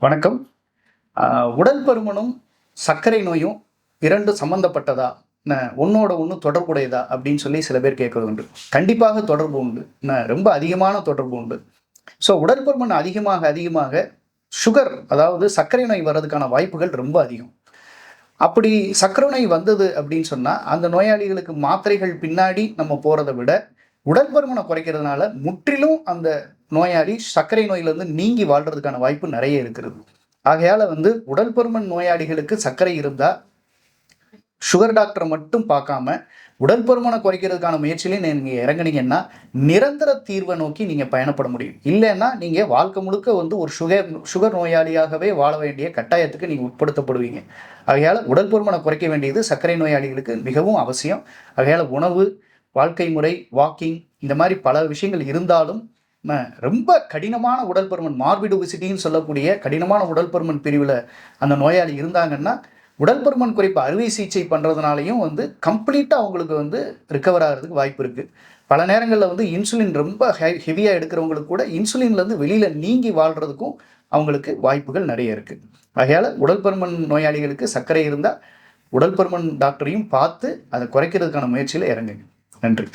வணக்கம். உடல் பருமனும், சர்க்கரை நோயும் 2 சம்மந்தப்பட்டதா? ஒண்ணோட ஒண்ணு தொடர்புடையதா? அப்படின்னு சொல்லி சில பேர் கேட்கிறது உண்டு. கண்டிப்பாக தொடர்பு உண்டு. ரொம்ப அதிகமான தொடர்பு உண்டு. ஸோ உடல் பருமன் அதிகமாக, அதிகமாக சுகர் அதாவது சர்க்கரை நோய் வர்றதுக்கான வாய்ப்புகள் ரொம்ப அதிகம். அப்படி சர்க்கரை நோய் வந்தது அப்படின்னு சொன்னா, அந்த நோயாளிகளுக்கு மாத்திரைகள் பின்னாடி நம்ம போறத விட, உடல் பருமன குறைக்கிறதுனால முற்றிலும் அந்த நோயாளி சர்க்கரை நோயிலிருந்து நீங்கி வாழ்றதுக்கான வாய்ப்பு நெறைய இருக்கிறது. ஆகையால உடல் பருமன் நோயாளிகளுக்கு சர்க்கரை இருந்தா, சுகர் டாக்டர மட்டும் பார்க்காம, உடல் பருமன குறைக்கிறதுக்கான முயற்சியில நீங்க இறங்குனீங்கன்னா, நிரந்தர தீர்வ நோக்கி நீங்க பயணப்பட முடியும். இல்லன்னா, நீங்க வாழ்க்கை முழுக்க ஒரு சுகர் நோயாளியாகவே வாழ வேண்டிய கட்டாயத்துக்கு நீங்க உட்படுத்தப்படுவீங்க. ஆகையால உடல் பருமன குறைக்க வேண்டியது சர்க்கரை நோயாளிகளுக்கு மிகவும் அவசியம். ஆகையால உணவு, வாழ்க்கை முறை, வாக்கிங் இந்த மாரி பல விஷயங்கள் இருந்தாலும், ரொம்ப கடினமான உடல் பருமன் மார்பிட் ஒபிசிட்டின்னு சொல்லக்கூடிய கடினமான உடல் பருமன் பிரிவுல அந்த நோயாளி இருந்தாங்கன்னா, உடல் பருமன் குறைப்பு அறுவை சிகிச்சை பண்றதுனாலயும் கம்ப்ளீட்டா அவங்களுக்கு ரிகவர் ஆகுறதுக்கு வாய்ப்பு இருக்கு. பல நேரங்கள்ல இன்சுலின் ரொம்ப ஹெவியா எடுக்கிறவங்களுக்கு கூட இன்சுலின்லேருந்து வெளியில நீங்கி வாழ்றதுக்கும் அவங்களுக்கு வாய்ப்புகள் நெறைய இருக்கு. ஆகையால உடல் பருமன் நோயாளிகளுக்கு சர்க்கரை இருந்தா, உடல் பருமன் டாக்டரையும் பார்த்து அத குறைக்கிறதுக்கான முயற்சியில இறங்குங்க. நன்றி.